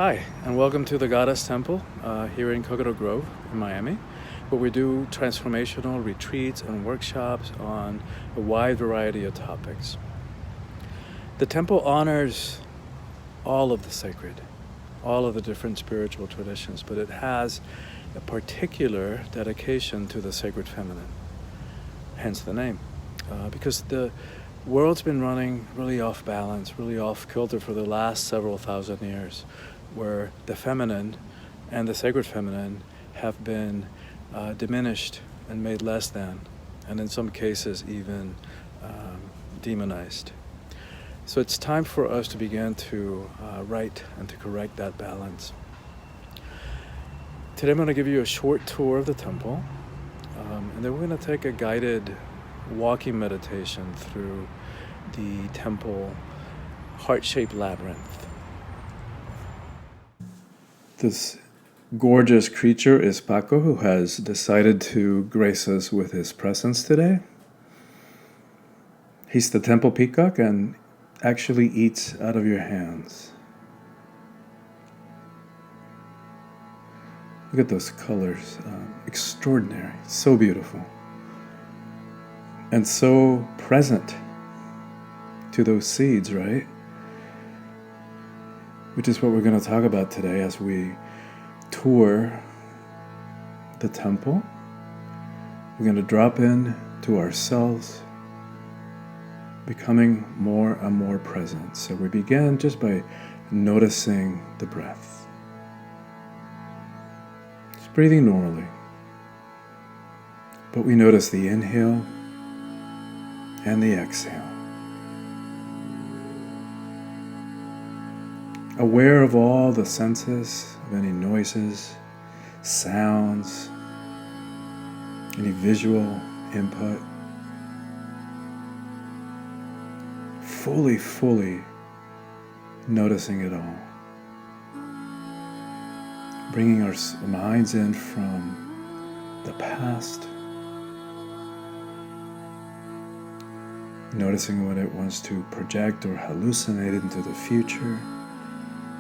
Hi, and welcome to the Goddess Temple here in Coconut Grove in Miami, where we do transformational retreats and workshops on a wide variety of topics. The temple honors all of the sacred, all of the different spiritual traditions, but it has a particular dedication to the sacred feminine, hence the name. Because the world's been running really off balance, really off kilter for the last several thousand years, where the feminine and the sacred feminine have been diminished and made less than, and in some cases even demonized. So it's time for us to begin to right and to correct that balance. Today I'm going to give you a short tour of the temple, and then we're going to take a guided walking meditation through the temple heart-shaped labyrinth. This gorgeous creature is Paco, who has decided to grace us with his presence today. He's the temple peacock and actually eats out of your hands. Look at those colors, extraordinary, so beautiful, and so present to those seeds, right? Which is what we're going to talk about today as we tour the temple. We're going to drop in to ourselves, becoming more and more present. So we begin just by noticing the breath. Just breathing normally. But we notice the inhale and the exhale. Aware of all the senses, of any noises, sounds, any visual input. Fully noticing it all. Bringing our minds in from the past. Noticing what it wants to project or hallucinate into the future.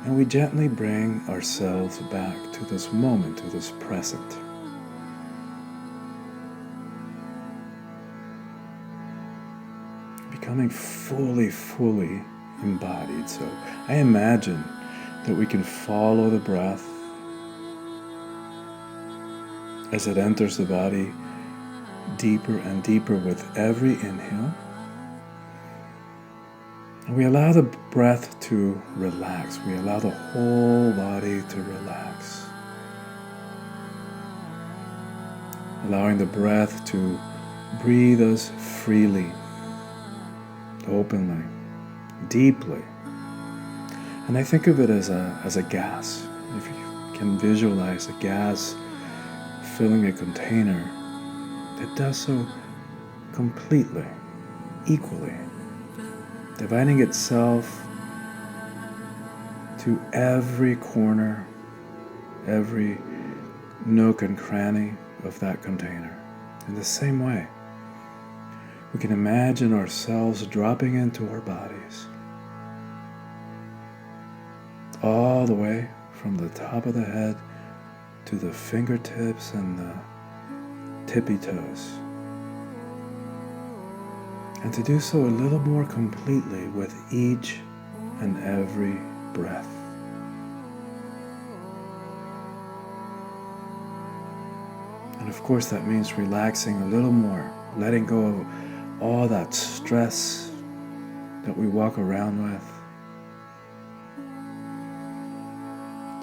And we gently bring ourselves back to this moment, to this present. Becoming fully embodied. So I imagine that we can follow the breath as it enters the body deeper and deeper with every inhale. And we allow the breath to relax. We allow the whole body to relax. Allowing the breath to breathe us freely, openly, deeply. And I think of it as a gas. If you can visualize a gas filling a container, it does so completely, equally, dividing itself to every corner, every nook and cranny of that container. In the same way, we can imagine ourselves dropping into our bodies, all the way from the top of the head to the fingertips and the tippy toes. And to do so a little more completely with each and every breath. And of course that means relaxing a little more, letting go of all that stress that we walk around with.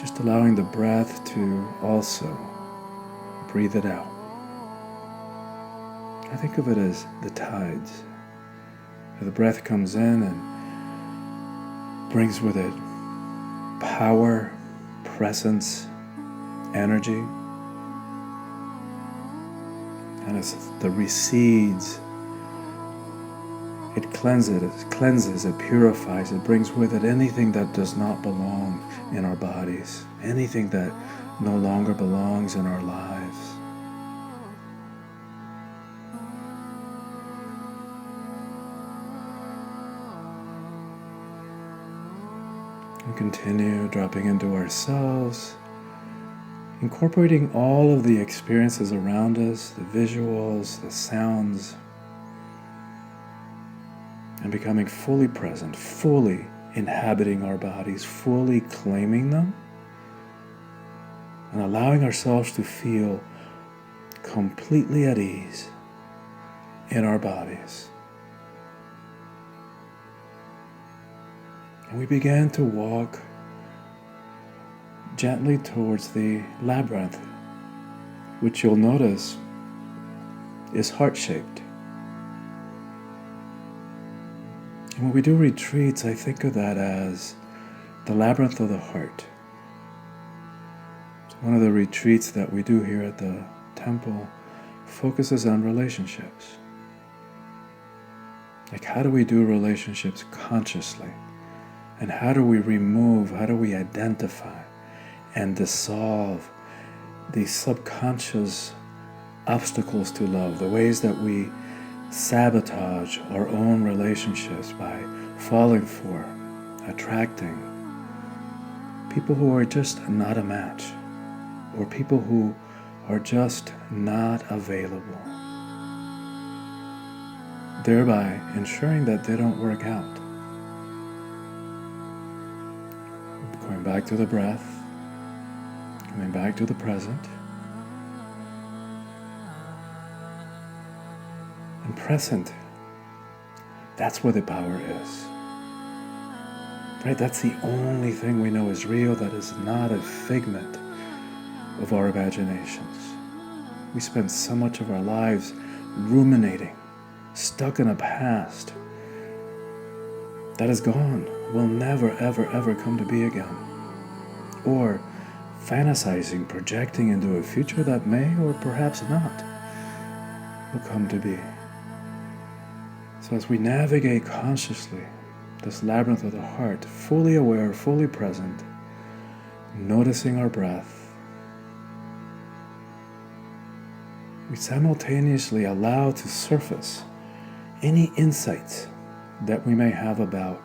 Just allowing the breath to also breathe it out. I think of it as the tides. The breath comes in and brings with it power, presence, energy. And as the recedes, it cleanses, it purifies, it brings with it anything that does not belong in our bodies, anything that no longer belongs in our lives. And continue dropping into ourselves, incorporating all of the experiences around us, the visuals, the sounds, and becoming fully present, fully inhabiting our bodies, fully claiming them, and allowing ourselves to feel completely at ease in our bodies. And we began to walk gently towards the labyrinth, which you'll notice is heart-shaped. And when we do retreats, I think of that as the labyrinth of the heart. So one of the retreats that we do here at the temple focuses on relationships. Like, how do we do relationships consciously? And how do we remove, how do we identify and dissolve these subconscious obstacles to love, the ways that we sabotage our own relationships by falling for, attracting people who are just not a match, or people who are just not available, thereby ensuring that they don't work out. Going back to the breath, coming back to the present, and present, that's where the power is. Right? That's the only thing we know is real that is not a figment of our imaginations. We spend so much of our lives ruminating, stuck in a past that is gone, will never, ever, ever come to be again. Or fantasizing, projecting into a future that may or perhaps not will come to be. So as we navigate consciously this labyrinth of the heart, fully aware, fully present, noticing our breath, we simultaneously allow to surface any insights that we may have about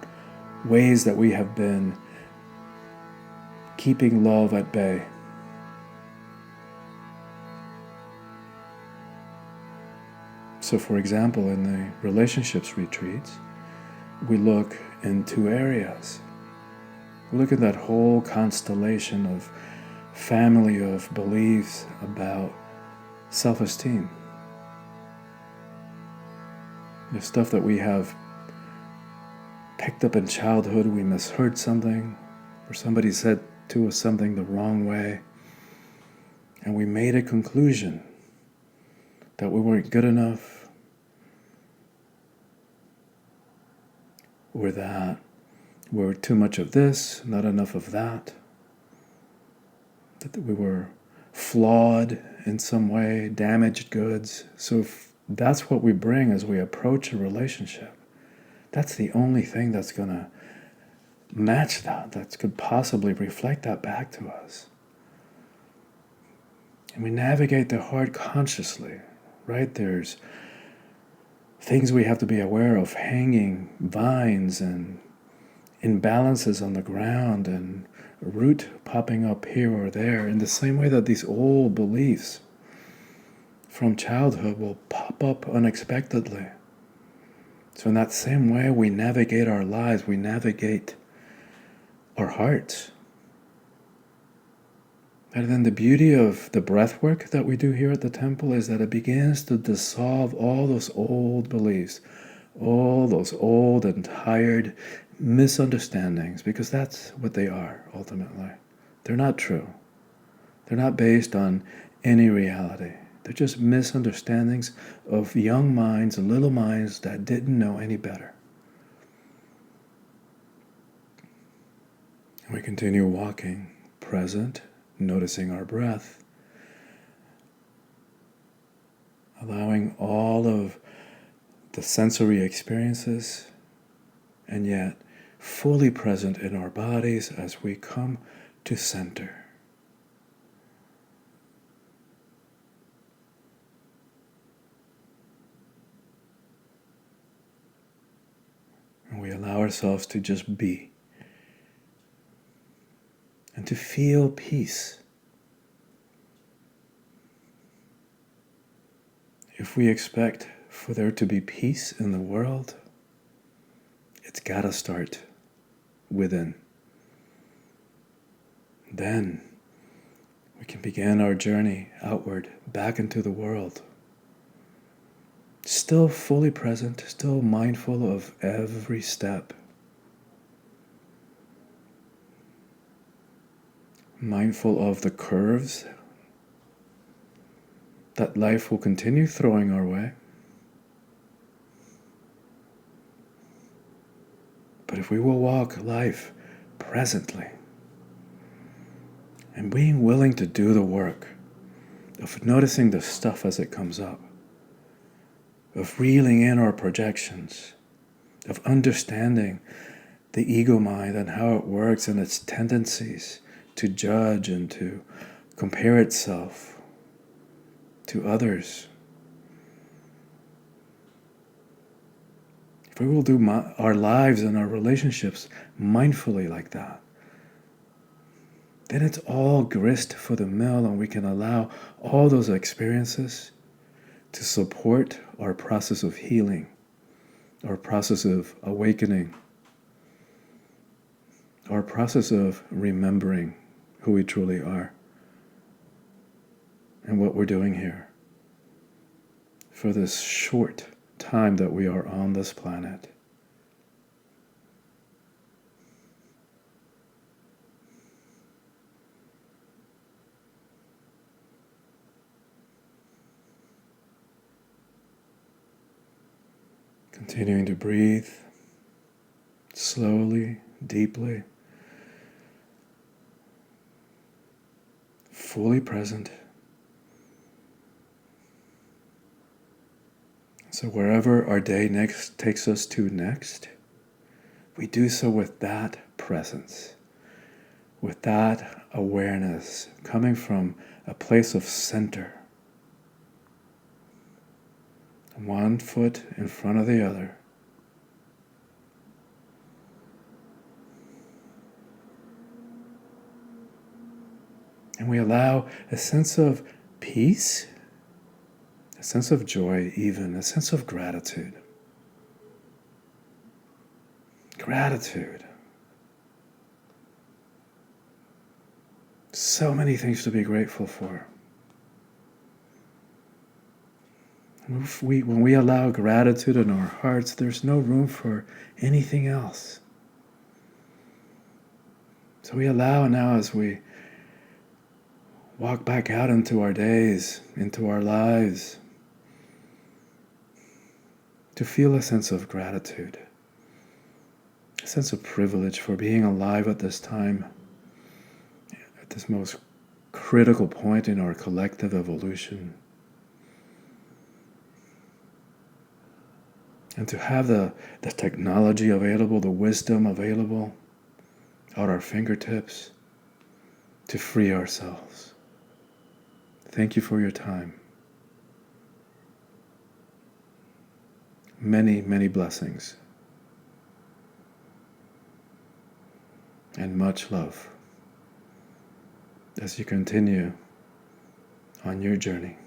ways that we have been keeping love at bay. So for example, in the relationships retreats, we look in two areas. We look at that whole constellation of family of beliefs about self-esteem. The stuff that we have picked up in childhood, we misheard something, or somebody said to us something the wrong way, and we made a conclusion that we weren't good enough, or that we're too much of this, not enough of that we were flawed in some way, damaged goods. So if that's what we bring as we approach a relationship, that's the only thing that's going to match that could possibly reflect that back to us. And we navigate the heart consciously, right? There's things we have to be aware of, hanging vines and imbalances on the ground and a root popping up here or there, in the same way that these old beliefs from childhood will pop up unexpectedly. So in that same way, we navigate our lives, we navigate our hearts. And then the beauty of the breath work that we do here at the temple is that it begins to dissolve all those old beliefs, all those old and tired misunderstandings, because that's what they are ultimately. They're not true. They're not based on any reality. They're just misunderstandings of young minds and little minds that didn't know any better. And we continue walking, present, noticing our breath, allowing all of the sensory experiences, and yet fully present in our bodies as we come to center. And we allow ourselves to just be. and to feel peace. If we expect for there to be peace in the world, it's gotta start within. Then we can begin our journey outward, back into the world. Still fully present, still mindful of every step. Mindful of the curves that life will continue throwing our way. But if we will walk life presently, and being willing to do the work of noticing the stuff as it comes up, of reeling in our projections, of understanding the ego mind and how it works and its tendencies to judge and to compare itself to others. If we will do our lives and our relationships mindfully like that, then it's all grist for the mill, and we can allow all those experiences to support our process of healing, our process of awakening, our process of remembering who we truly are and what we're doing here for this short time that we are on this planet. Continuing to breathe slowly, deeply, fully present. So wherever our day next takes us to next, we do so with that presence, with that awareness coming from a place of center. One foot in front of the other. And we allow a sense of peace, a sense of joy even, a sense of gratitude. Gratitude. So many things to be grateful for. When we allow gratitude in our hearts, there's no room for anything else. So we allow now, as we walk back out into our days, into our lives, to feel a sense of gratitude, a sense of privilege for being alive at this time, at this most critical point in our collective evolution. And to have the technology available, the wisdom available at our fingertips to free ourselves. Thank you for your time. Many, many blessings. And much love as you continue on your journey.